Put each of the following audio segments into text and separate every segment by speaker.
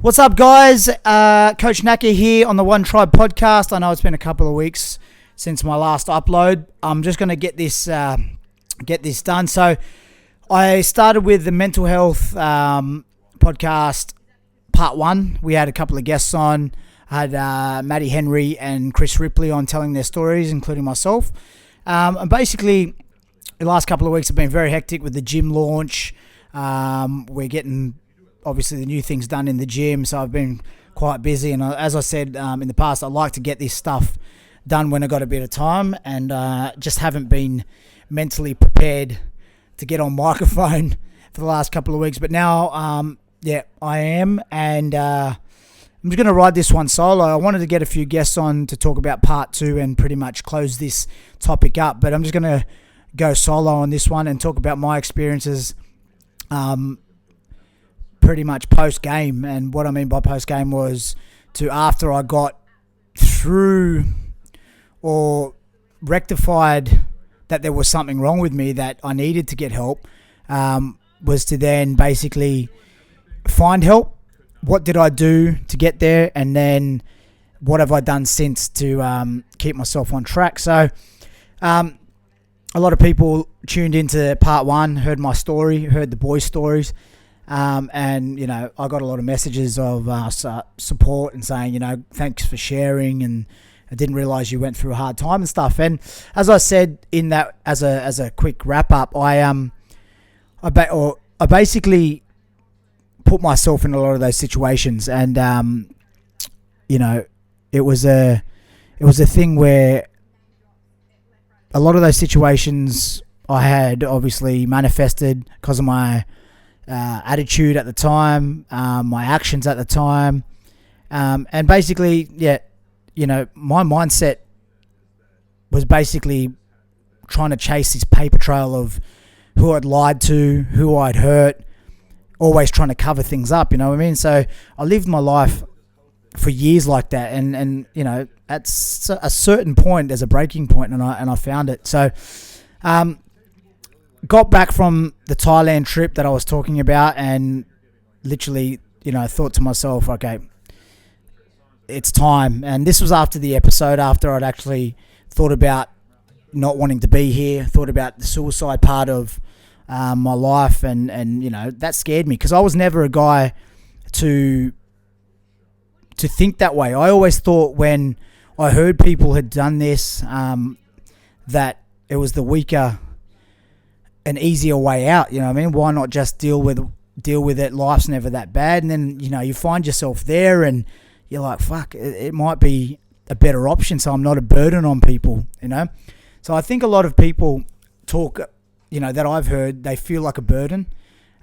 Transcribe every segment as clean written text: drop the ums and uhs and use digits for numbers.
Speaker 1: What's up, guys? Coach Naka here on the ONETRIBE Podcast. I know it's been a couple of weeks since my last upload. I'm just going to get this done. So I started with the mental health podcast part 1. We had a couple of guests on. I had Maddie Henry and Chris Ripley on telling their stories, including myself. And basically, the last couple of weeks have been very hectic with the gym launch. We're getting obviously the new things done in the gym, so I've been quite busy, and as I said in the past, I like to get this stuff done when I got a bit of time, and just haven't been mentally prepared to get on microphone for the last couple of weeks. But now I am, and I'm just going to ride this one solo. I wanted to get a few guests on to talk about part 2 and pretty much close this topic up, but I'm just going to go solo on this one and talk about my experiences pretty much post-game. And what I mean by post-game was to after I got through or rectified that there was something wrong with me, that I needed to get help, was to then basically find help. What did I do to get there? And then what have I done since to keep myself on track? So a lot of people tuned into part 1, heard my story, heard the boys' stories. And, you know, I got a lot of messages of support and saying, you know, thanks for sharing, and I didn't realize you went through a hard time and stuff. And as I said in that, as a quick wrap up, I basically put myself in a lot of those situations, and you know, it was a thing where a lot of those situations I had obviously manifested because of my attitude at the time, my actions at the time, and basically, you know, my mindset was basically trying to chase this paper trail of who I'd lied to, who I'd hurt, always trying to cover things up, you know what I mean? So I lived my life for years like that, and you know, at a certain point there's a breaking point, and I found it. So got back from the Thailand trip that I was talking about, and literally, you know, thought to myself, okay, it's time. And this was after the episode, after I'd actually thought about not wanting to be here, thought about the suicide part of my life, and you know, that scared me because I was never a guy to think that way. I always thought when I heard people had done this, that it was the weaker an easier way out, you know what I mean? Why not just deal with it? Life's never that bad. And then, you know, you find yourself there and you're like, fuck, it might be a better option, so I'm not a burden on people, you know? So I think a lot of people talk, you know, that I've heard, they feel like a burden,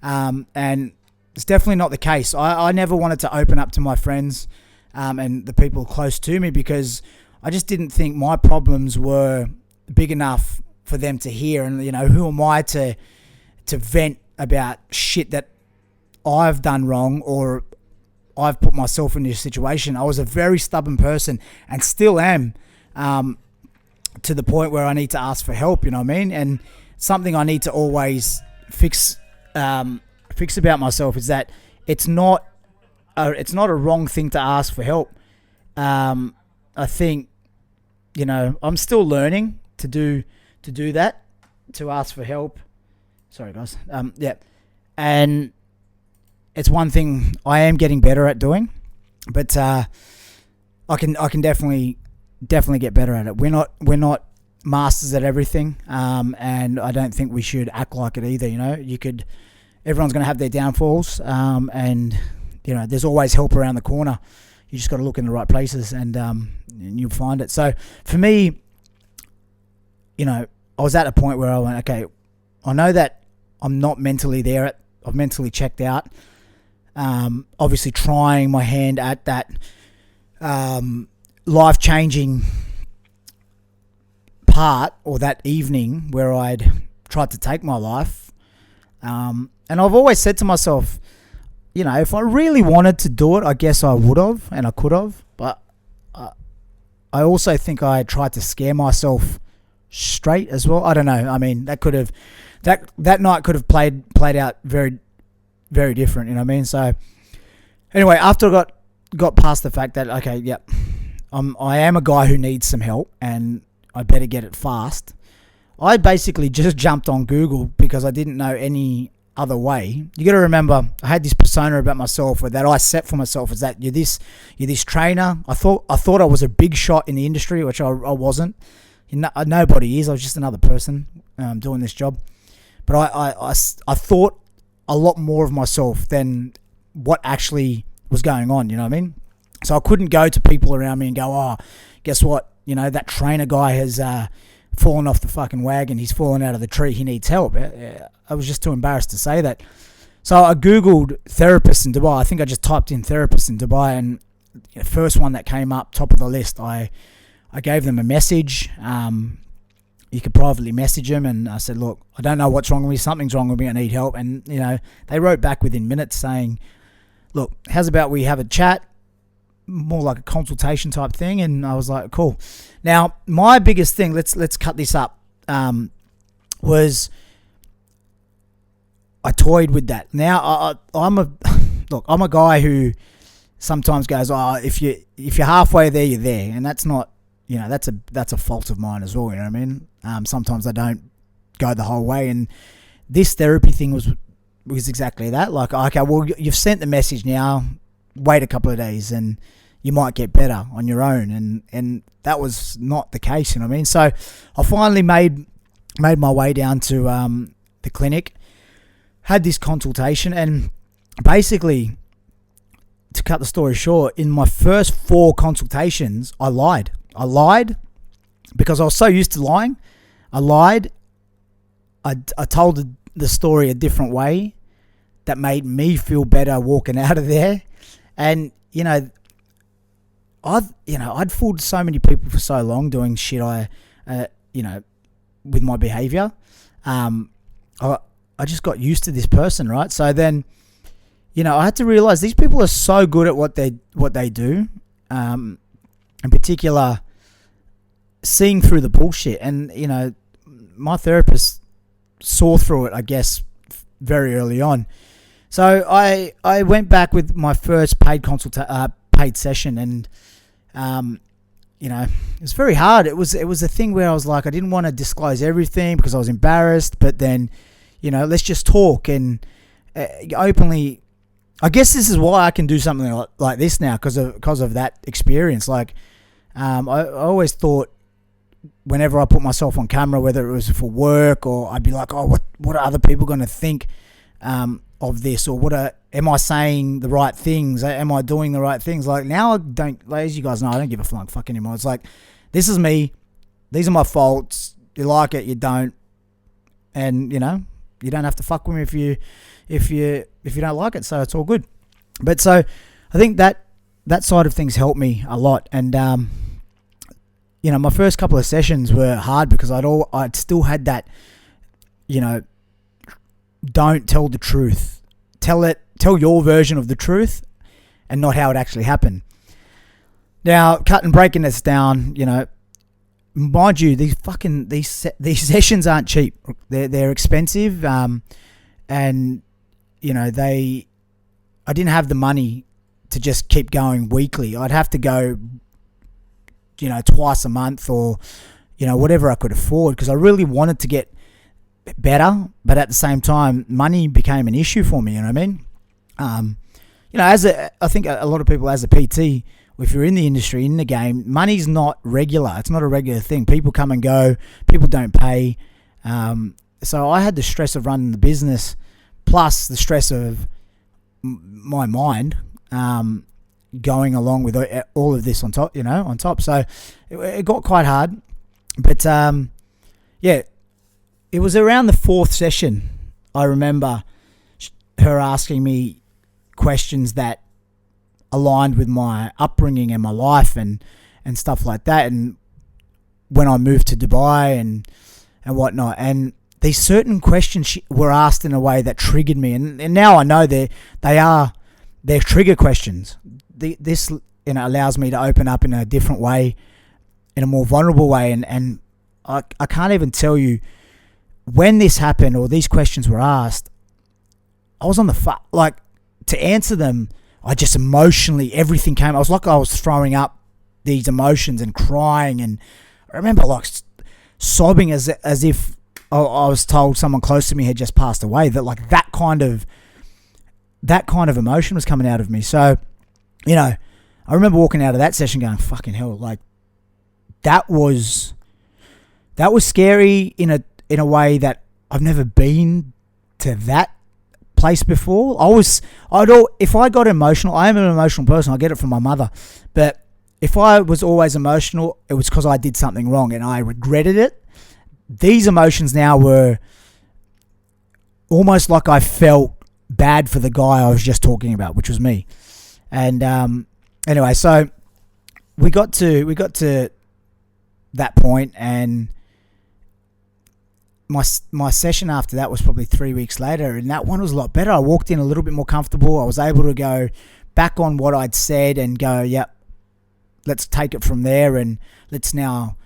Speaker 1: and it's definitely not the case. I never wanted to open up to my friends and the people close to me, because I just didn't think my problems were big enough for them to hear. And, you know, who am I to vent about shit that I've done wrong or I've put myself in this situation? I was a very stubborn person, and still am, to the point where I need to ask for help, you know what I mean? And something I need to always fix about myself is that it's not a wrong thing to ask for help. I think, you know, I'm still learning to do that, to ask for help. Sorry, guys. And it's one thing I am getting better at doing, but I can definitely get better at it. We're not masters at everything, and I don't think we should act like it either. You know, everyone's going to have their downfalls, and you know, there's always help around the corner. You just got to look in the right places, and you'll find it. So for me, you know, I was at a point where I went, okay, I know that I'm not mentally there. I've mentally checked out. Obviously trying my hand at that life-changing part, or that evening where I'd tried to take my life. And I've always said to myself, you know, if I really wanted to do it, I guess I would have and I could have. But I also think I tried to scare myself straight as well. I don't know. I mean, that night could have played out very, very different. You know what I mean? So Anyway, after I got past the fact that, okay, yep, I am a guy who needs some help and I better get it fast, I basically just jumped on Google because I didn't know any other way. You got to remember, I had this persona about myself that I set for myself, is that you're this trainer. I thought I was a big shot in the industry, which I wasn't. Nobody is. I was just another person doing this job. But I thought a lot more of myself than what actually was going on, you know what I mean? So I couldn't go to people around me and go, oh, guess what? You know, that trainer guy has fallen off the fucking wagon. He's fallen out of the tree. He needs help. I was just too embarrassed to say that. So I Googled therapists in Dubai. I think I just typed in therapists in Dubai, and the first one that came up, top of the list, I gave them a message. You could privately message them, and I said, look, I don't know what's wrong with me. Something's wrong with me. I need help. And, you know, they wrote back within minutes saying, look, how's about we have a chat, more like a consultation type thing? And I was like, cool. Now, my biggest thing, let's cut this up, was I toyed with that. Now, I'm a guy who sometimes goes, oh, if you're halfway there, you're there. And that's not, you know, that's a fault of mine as well, you know what I mean? Sometimes I don't go the whole way, and this therapy thing was exactly that. Like, okay, well, you've sent the message now, wait a couple of days and you might get better on your own, and that was not the case, you know what I mean? So I finally made my way down to the clinic, had this consultation, and basically, to cut the story short, in my first 4 consultations, I lied because I was so used to lying. I lied. I told the story a different way that made me feel better walking out of there. And, you know, I'd fooled so many people for so long doing shit with my behavior. I just got used to this person, right? So then, you know, I had to realize these people are so good at what they do. In particular, seeing through the bullshit. And, you know, my therapist saw through it, I guess, very early on. So I went back with my first paid session, and you know, it was very hard. It was a thing where I was like, I didn't want to disclose everything because I was embarrassed, but then, you know, let's just talk and openly. I guess this is why I can do something like this now, because of that experience. Like, I always thought, whenever I put myself on camera, whether it was for work, or I'd be like, oh, what are other people going to think of this, or am I saying the right things? Am I doing the right things? Like, now I don't, like, as you guys know, I don't give a flying fuck anymore. It's like, this is me. These are my faults. You like it, you don't, and, you know, you don't have to fuck with me if you don't like it. So it's all good. But so I think that side of things helped me a lot. And you know, my first couple of sessions were hard because I'd still had that, you know, don't tell the truth. Tell your version of the truth and not how it actually happened. Now, breaking this down, you know, mind you, these sessions aren't cheap. They're expensive, and, you know, I didn't have the money to just keep going weekly. I'd have to go, you know, twice a month, or, you know, whatever I could afford, because I really wanted to get better, but at the same time, money became an issue for me, you know what I mean? You know, I think a lot of people, as a PT, if you're in the industry, in the game, money's not regular. It's not a regular thing. People come and go. People don't pay. So I had the stress of running the business, plus the stress of my mind, going along with all of this on top. So it got quite hard. But, yeah, it was around the 4th session, I remember her asking me questions that aligned with my upbringing and my life and stuff like that. And when I moved to Dubai and whatnot, and these certain questions were asked in a way that triggered me. And now I know they're trigger questions. This, you know, allows me to open up in a different way, in a more vulnerable way. And I can't even tell you, when this happened or these questions were asked, I was on the like, to answer them I just emotionally, everything came. I was like I was throwing up these emotions and crying, and I remember like sobbing as if I was told someone close to me had just passed away. That kind of emotion was coming out of me. So, you know, I remember walking out of that session going, fucking hell, like that was scary in a way that I've never been to that place before. If I got emotional, I am an emotional person. I get it from my mother. But if I was always emotional, it was because I did something wrong and I regretted it. These emotions now were almost like I felt bad for the guy I was just talking about, which was me. And anyway, so we got to that point, and my session after that was probably 3 weeks later, and that one was a lot better. I walked in a little bit more comfortable. I was able to go back on what I'd said and go, yep, let's take it from there, and let's now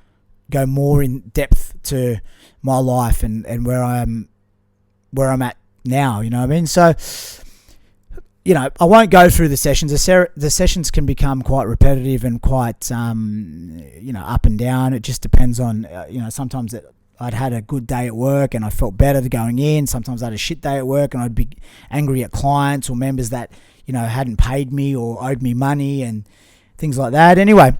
Speaker 1: go more in depth to my life and where I'm at now, you know what I mean? So, you know, I won't go through the sessions. The sessions can become quite repetitive and quite, you know, up and down. It just depends on, you know, sometimes I'd had a good day at work and I felt better going in. Sometimes I had a shit day at work and I'd be angry at clients or members that, you know, hadn't paid me or owed me money and things like that. Anyway,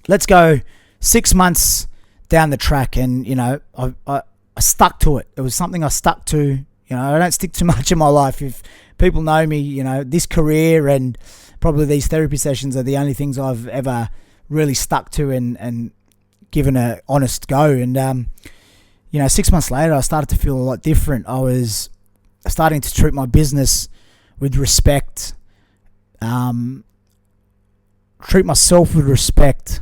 Speaker 1: let's go 6 months down the track, and you know, I stuck to it. It was something I stuck to. You know, I don't stick too much in my life. If people know me, you know, this career and probably these therapy sessions are the only things I've ever really stuck to and given a honest go. And you know, 6 months later, I started to feel a lot different. I was starting to treat my business with respect, treat myself with respect,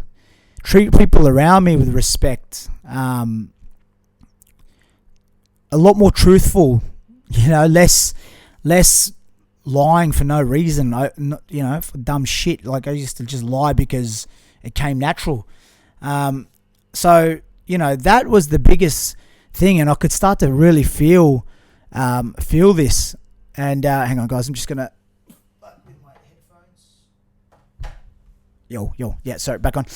Speaker 1: treat people around me with respect, a lot more truthful, you know, less lying for no reason, you know, for dumb shit. Like I used to just lie because it came natural. So, you know, that was the biggest thing, and I could start to really feel this. And hang on, guys, I'm just gonna. Yo, yeah, sorry, back on.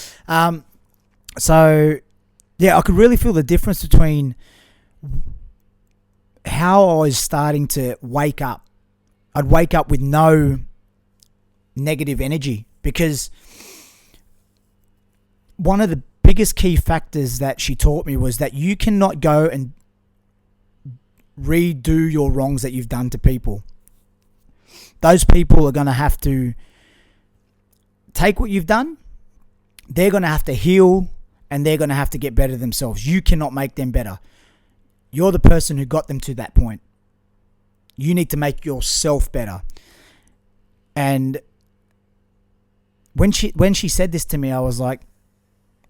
Speaker 1: So, yeah, I could really feel the difference between how I was starting to wake up. I'd wake up with no negative energy, because one of the biggest key factors that she taught me was that you cannot go and redo your wrongs that you've done to people. Those people are going to have to take what you've done, they're going to have to heal, and they're going to have to get better themselves. You cannot make them better. You're the person who got them to that point. You need to make yourself better. And when she said this to me, I was like,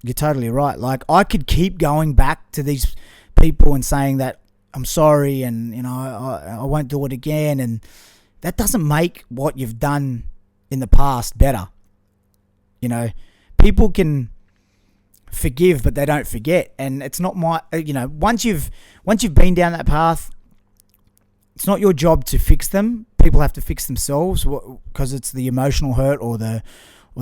Speaker 1: you're totally right. Like, I could keep going back to these people and saying that I'm sorry and, you know, I won't do it again. And that doesn't make what you've done in the past better. You know, people can forgive, but they don't forget. And it's not you know, once you've been down that path, it's not your job to fix them. People have to fix themselves, because it's the emotional hurt or the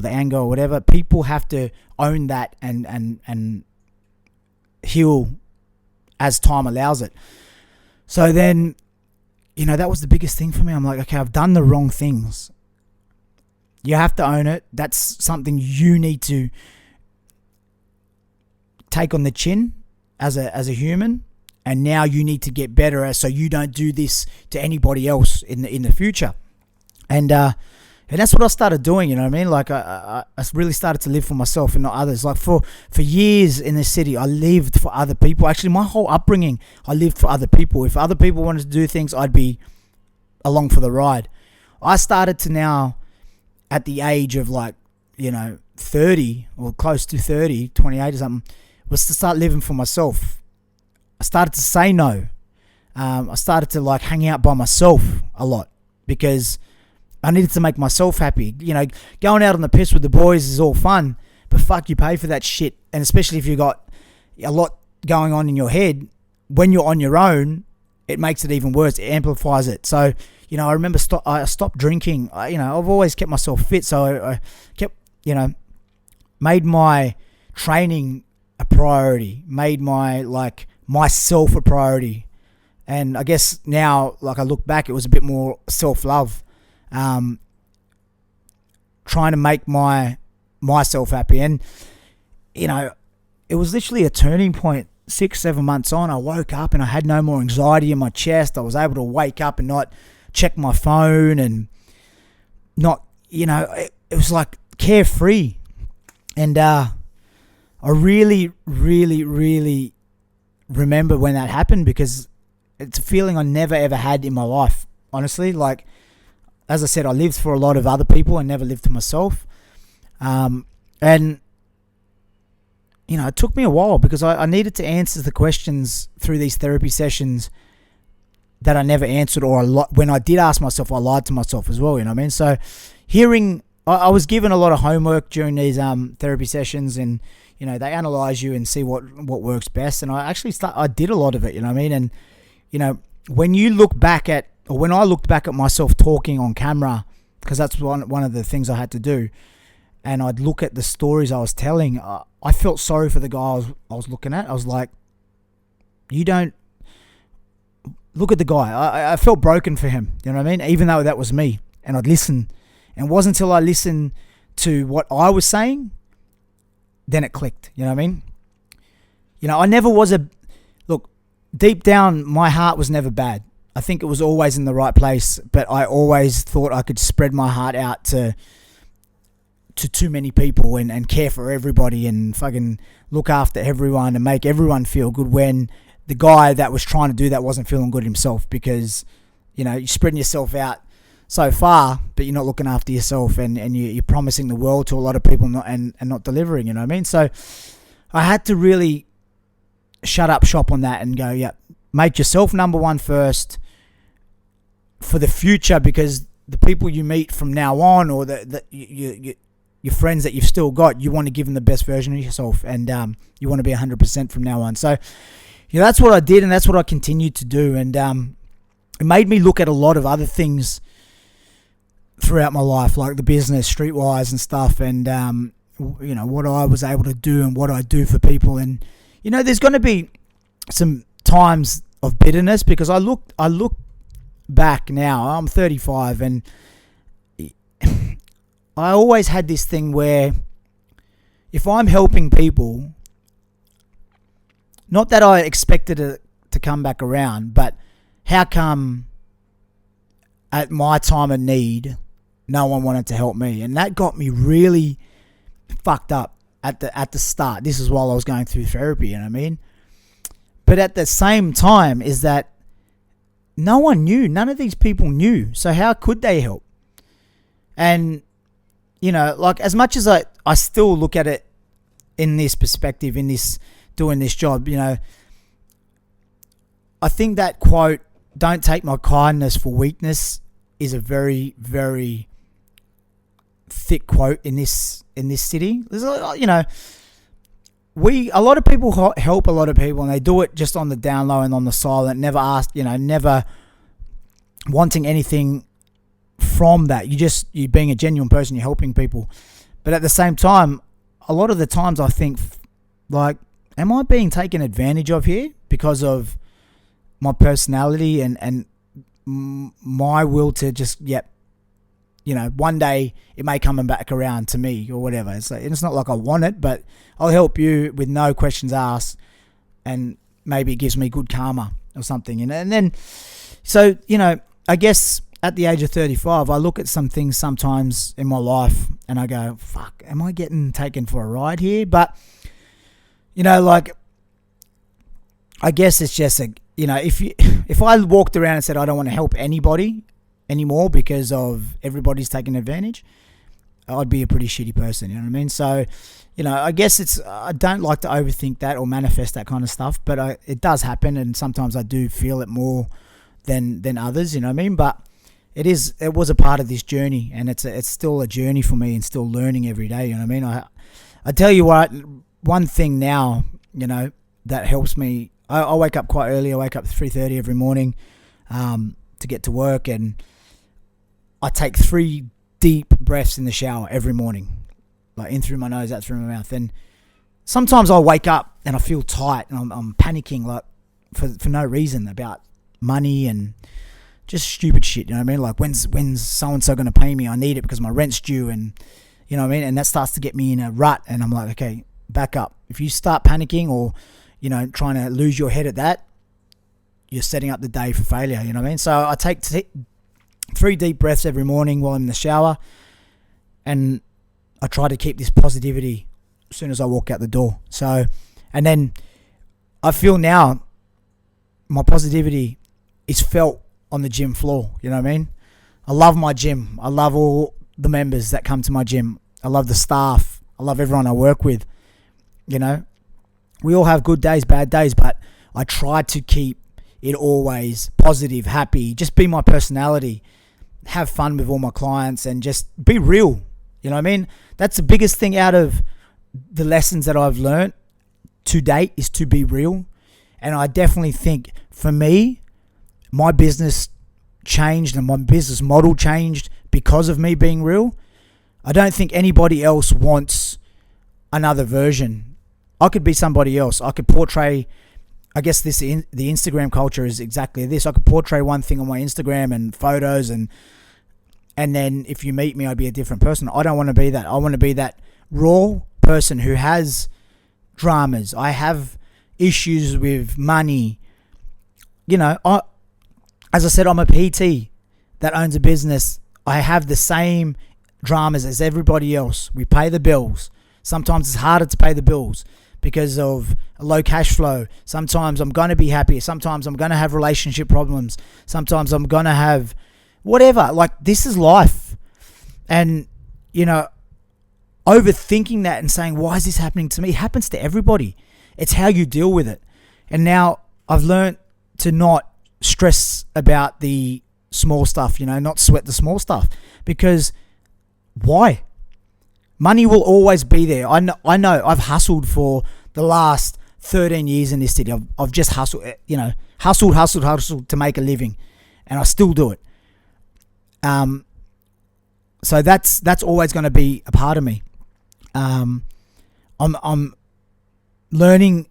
Speaker 1: anger or whatever. People have to own that and heal as time allows it. So then, you know, that was the biggest thing for me. I'm like, okay, I've done the wrong things. You have to own it. That's something you need to take on the chin as a human. And now you need to get better so you don't do this to anybody else in the future. And that's what I started doing, you know what I mean? Like I really started to live for myself and not others. Like for years in this city, I lived for other people. Actually, my whole upbringing, I lived for other people. If other people wanted to do things, I'd be along for the ride. I started to now, at the age of 30 or close to 30, 28 or something, was to start living for myself. I started to say no. I started to hang out by myself a lot because I needed to make myself happy. You know, going out on the piss with the boys is all fun, but fuck, you pay for that shit. And especially if you got a lot going on in your head, when you're on your own, it makes it even worse. It amplifies it. So, I remember I stopped drinking. I've always kept myself fit, so I kept, made my training a priority, made my myself a priority. And I guess now, I look back, it was a bit more self-love, trying to make myself happy. And it was literally a turning point. 6-7 months on, I woke up and I had no more anxiety in my chest. I was able to wake up and not check my phone, and not, it was like carefree. And I really, really, really remember when that happened, because it's a feeling I never ever had in my life, honestly. As I said, I lived for a lot of other people and never lived for myself. And it took me a while, because I needed to answer the questions through these therapy sessions that I never answered, or when I did ask myself, I lied to myself as well, you know what I mean? So I was given a lot of homework during these therapy sessions, and, they analyze you and see what works best. And I did a lot of it, you know what I mean? And, when I looked back at myself talking on camera, because that's one of the things I had to do, and I'd look at the stories I was telling, I felt sorry for the guy I was looking at. I was like, you don't look at the guy. I felt broken for him, you know what I mean? Even though that was me, and I'd listen. And it wasn't until I listened to what I was saying, then it clicked, you know what I mean? I never was deep down, my heart was never bad. I think it was always in the right place, but I always thought I could spread my heart out to too many people and care for everybody and fucking look after everyone and make everyone feel good, when the guy that was trying to do that wasn't feeling good himself, because you're spreading yourself out so far, but you're not looking after yourself, and you're promising the world to a lot of people and not delivering, you know what I mean? So I had to really shut up shop on that and go, yeah, make yourself number one first for the future, because the people you meet from now on, or your friends that you've still got, you want to give them the best version of yourself, and you want to be 100% from now on. So that's what I did, and that's what I continued to do. And it made me look at a lot of other things throughout my life, like the business, streetwise and stuff, and what I was able to do and what I do for people. And there's going to be some times of bitterness, because I look back now. I'm 35, and I always had this thing where if I'm helping people, not that I expected it to come back around, but how come at my time of need, no one wanted to help me? And that got me really fucked up at the start. This is while I was going through therapy, you know what I mean? But at the same time is that no one knew. None of these people knew. So how could they help? And as much as I still look at it in this perspective, in this doing this job, I think that quote, "Don't take my kindness for weakness," is a very, very thick quote in this city. There's a lot of people help a lot of people, and they do it just on the down low and on the silent, never ask, never wanting anything from that. You being a genuine person, you're helping people. But at the same time, a lot of the times I think, am I being taken advantage of here because of my personality and my will to just, one day it may come back around to me or whatever. It's not like I want it, but I'll help you with no questions asked, and maybe it gives me good karma or something. And then, so, I guess at the age of 35, I look at some things sometimes in my life and I go, fuck, am I getting taken for a ride here? But, I guess it's just if I walked around and said I don't want to help anybody anymore because of everybody's taking advantage, I'd be a pretty shitty person, you know what I mean? So, I guess I don't like to overthink that or manifest that kind of stuff, but it does happen, and sometimes I do feel it more than others, you know what I mean? But it was a part of this journey, and it's still a journey for me, and still learning every day, you know what I mean? I tell you what, one thing now, that helps me, I wake up quite early. I wake up at 3:30 every morning to get to work, and I take 3 deep breaths in the shower every morning, like in through my nose, out through my mouth. And sometimes I wake up and I feel tight and I'm panicking, like for no reason, about money and just stupid shit. You know what I mean? Like when's so and so going to pay me? I need it because my rent's due, and you know what I mean. And that starts to get me in a rut. And I'm like, okay, back up. If you start panicking or trying to lose your head at that, you're setting up the day for failure. You know what I mean? So I take 3 deep breaths every morning while I'm in the shower, and I try to keep this positivity as soon as I walk out the door. So, and then I feel now my positivity is felt on the gym floor. You know what I mean? I love my gym. I love all the members that come to my gym. I love the staff. I love everyone I work with. You know, we all have good days, bad days, but I try to keep it always positive, happy, just be my personality, have fun with all my clients, and just be real. You know what I mean? That's the biggest thing out of the lessons that I've learned to date, is to be real. And I definitely think for me, my business changed and my business model changed because of me being real. I don't think anybody else wants another version. I could be somebody else. I could portray, I guess the Instagram culture is exactly this. I could portray one thing on my Instagram and photos, and then if you meet me, I'd be a different person. I don't want to be that. I want to be that raw person who has dramas. I have issues with money. You know, as I said, I'm a PT that owns a business. I have the same dramas as everybody else. We pay the bills. Sometimes it's harder to pay the bills because of low cash flow. Sometimes I'm going to be happy. Sometimes I'm going to have relationship problems. Sometimes I'm going to have whatever. Like, this is life. And, overthinking that and saying, why is this happening to me? It happens to everybody. It's how you deal with it. And now I've learned to not stress about the small stuff, not sweat the small stuff. Because why? Money will always be there. I know I've hustled for the last 13 years in this city. I've just hustled to make a living, and I still do it. So that's always going to be a part of me. I'm learning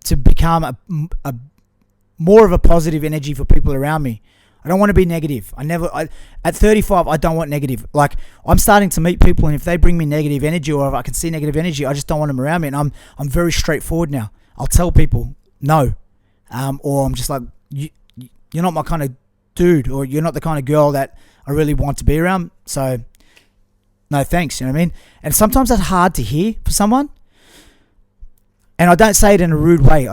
Speaker 1: to become a more of a positive energy for people around me. I don't want to be negative. At 35, I don't want negative. Like, I'm starting to meet people, and if they bring me negative energy, or if I can see negative energy, I just don't want them around me. And I'm very straightforward now. I'll tell people no, or I'm just like, you're not my kind of dude, or you're not the kind of girl that I really want to be around. So, no thanks. You know what I mean? And sometimes that's hard to hear for someone. And I don't say it in a rude way.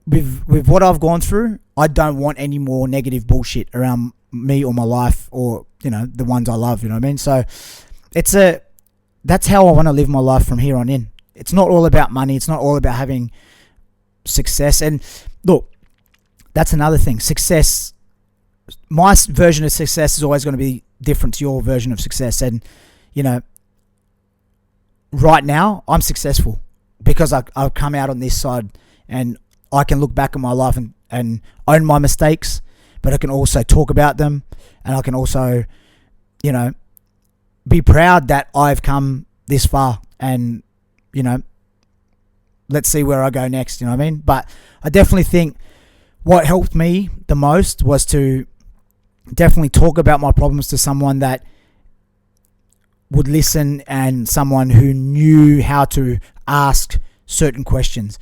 Speaker 1: With what I've gone through, I don't want any more negative bullshit around me or my life, or the ones I love. You know what I mean? So that's how I want to live my life from here on in. It's not all about money. It's not all about having success. And look, that's another thing. Success. My version of success is always going to be different to your version of success. And right now I'm successful because I've come out on this side, and I can look back at my life and own my mistakes, but I can also talk about them, and I can also, be proud that I've come this far, and, let's see where I go next, you know what I mean? But I definitely think what helped me the most was to definitely talk about my problems to someone that would listen, and someone who knew how to ask certain questions.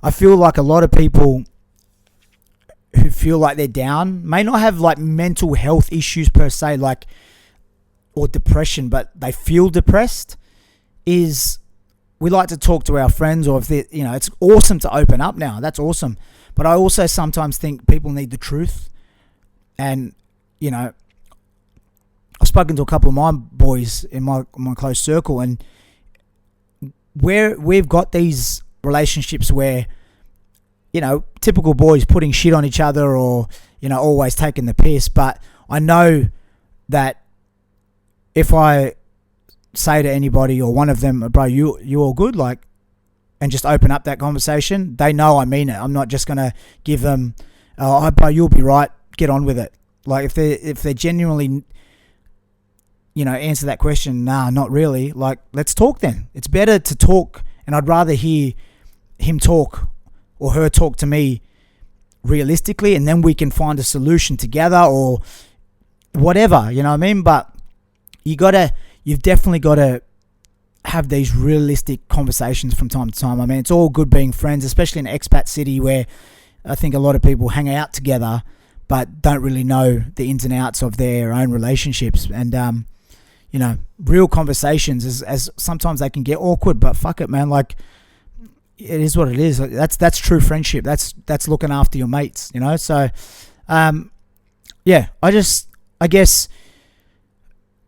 Speaker 1: I feel like a lot of people who feel like they're down may not have like mental health issues per se, like, or depression, but they feel depressed. We like to talk to our friends, or if they, it's awesome to open up now. That's awesome. But I also sometimes think people need the truth. And, I've spoken to a couple of my boys in my close circle, and where we've got these relationships where, typical boys putting shit on each other, or, always taking the piss. But I know that if I say to anybody, or one of them, bro, you all good? Like, and just open up that conversation, they know I mean it. I'm not just going to give them Bro, you'll be right. Get on with it. Like if they genuinely, answer that question, nah, not really. Like, let's talk then. It's better to talk, and I'd rather hear him talk or her talk to me realistically, and then we can find a solution together or whatever, you know what I mean? But you've definitely got to have these realistic conversations from time to time. I mean, it's all good being friends, especially in an expat city where I think a lot of people hang out together but don't really know the ins and outs of their own relationships. And, real conversations, as sometimes they can get awkward, but fuck it, man. Like, it is what it is. That's true friendship. That's looking after your mates, So, I guess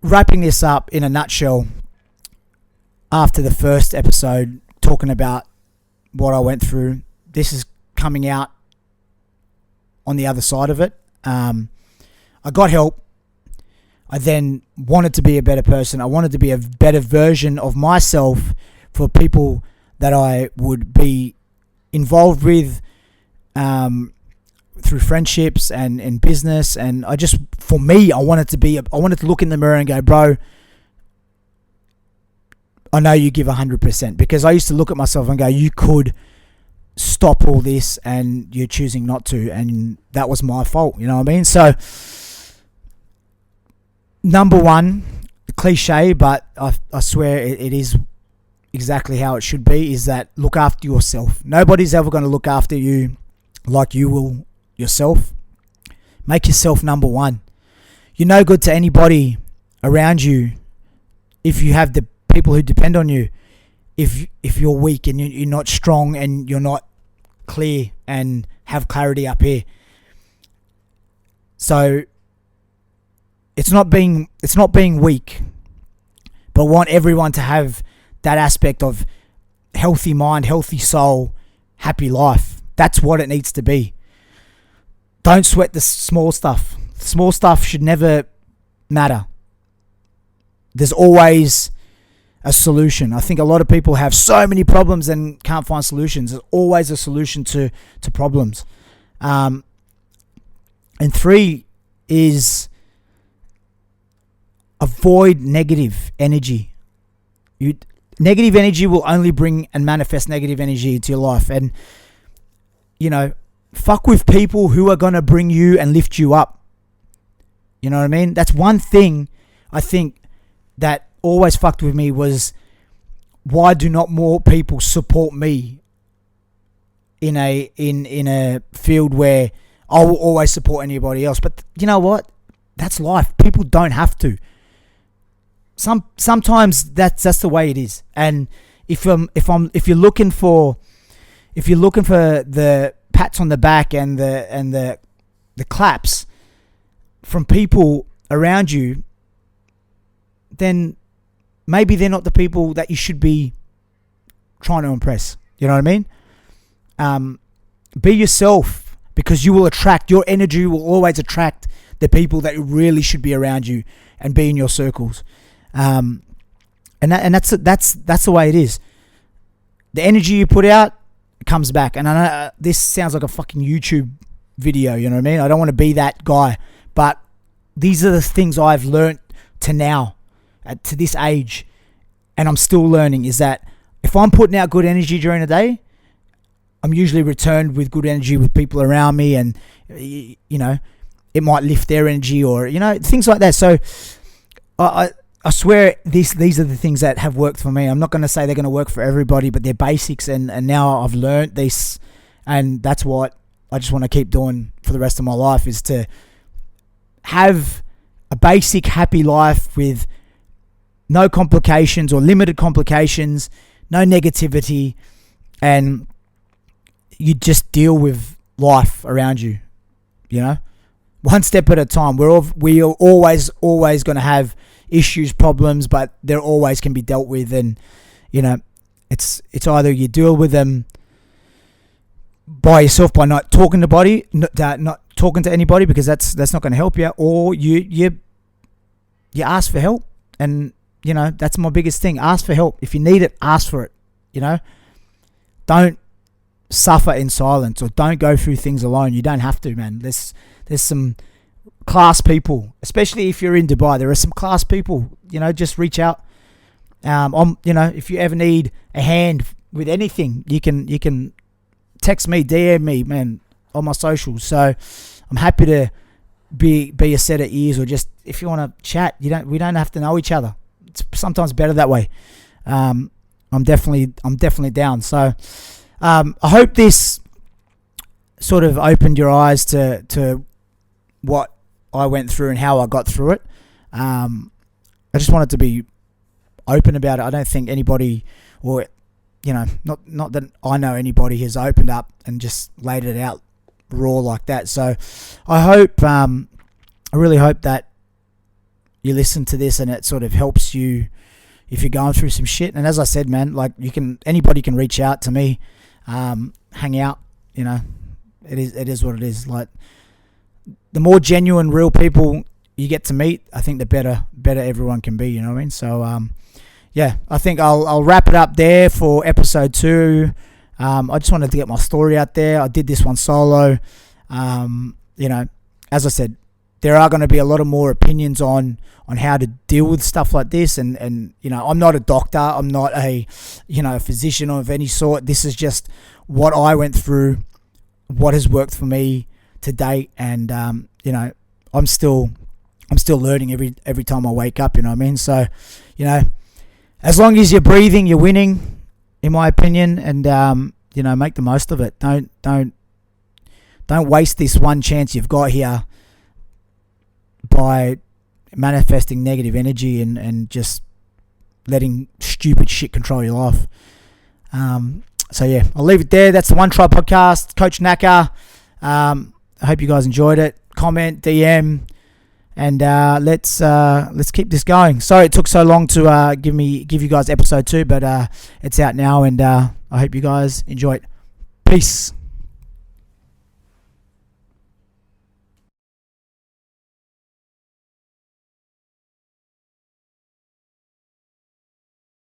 Speaker 1: wrapping this up in a nutshell, after the first episode talking about what I went through, this is coming out on the other side of it. I got help. I then wanted to be a better person. I wanted to be a better version of myself for people that I would be involved with through friendships and in business. And I wanted to look in the mirror and go, bro, I know you give 100%, because I used to look at myself and go, you could stop all this and you're choosing not to, and that was my fault, you know what I mean? So, number one, cliche, but I swear it is exactly how it should be, is that look after yourself. Nobody's ever going to look after you like you will yourself. Make yourself number one. You're no good to anybody around you if you have the people who depend on you. If you're weak and you're not strong and you're not clear and have clarity up here. So it's not being weak, but I want everyone to have that aspect of healthy mind, healthy soul, happy life. That's what it needs to be. Don't sweat the small stuff. Small stuff should never matter. There's always a solution. I think a lot of people have so many problems and can't find solutions. There's always a solution to problems. And 3 is avoid negative energy. Negative energy will only bring and manifest negative energy into your life. And, fuck with people who are going to bring you and lift you up. You know what I mean? That's one thing I think that always fucked with me, was why do not more people support me in a field where I will always support anybody else? But you know what? That's life. People don't have to. Sometimes that's the way it is. And if you're looking for the pats on the back and the claps from people around you, then maybe they're not the people that you should be trying to impress. You know what I mean? Be yourself, because your energy will always attract the people that really should be around you and be in your circles. And that's the way it is. The energy you put out comes back. And I know this sounds like a fucking YouTube video, you know what I mean? I don't want to be that guy, but these are the things I've learnt to now, to this age, and I'm still learning, is that if I'm putting out good energy during the day, I'm usually returned with good energy with people around me, and it might lift their energy, or things like that. So I swear these are the things that have worked for me. I'm not going to say they're going to work for everybody, but they're basics, and now I've learned this, and that's what I just want to keep doing for the rest of my life, is to have a basic happy life with no complications or limited complications, no negativity, and you just deal with life around you, one step at a time. We are always going to have issues, problems, but they always can be dealt with, and it's either you deal with them by yourself, by not talking to anybody, because that's not going to help you, or you ask for help. And that's my biggest thing. Ask for help. If you need it, ask for it. Don't suffer in silence or don't go through things alone. You don't have to, man. There's some class people, especially if you're in Dubai. There are some class people. Just reach out. If you ever need a hand with anything, you can text me, DM me, man, on my socials. So I'm happy to be a set of ears, or just if you want to chat, we don't have to know each other. It's sometimes better that way. I'm definitely down. So I hope this sort of opened your eyes to what I went through and how I got through it. I just wanted to be open about it. I don't think anybody, or not that I know anybody, has opened up and just laid it out raw like that. So I really hope that you listen to this and it sort of helps you if you're going through some shit. And as I said, man, like anybody can reach out to me, hang out. It is what it is. Like, the more genuine, real people you get to meet, I think the better everyone can be. You know what I mean? So yeah, I think I'll wrap it up there for episode 2. I just wanted to get my story out there. I did this one solo. As I said, there are going to be a lot of more opinions on how to deal with stuff like this. And I'm not a doctor. I'm not a physician of any sort. This is just what I went through, what has worked for me to date. And, I'm still learning every time I wake up, you know what I mean? So, as long as you're breathing, you're winning, in my opinion, and make the most of it. Don't waste this one chance you've got here by manifesting negative energy and just letting stupid shit control your life. So yeah, I'll leave it there. That's the One Tribe podcast. Coach Naka. I hope you guys enjoyed it. Comment, DM. And let's keep this going. Sorry it took so long to give you guys episode 2, but it's out now, and I hope you guys enjoy it. Peace.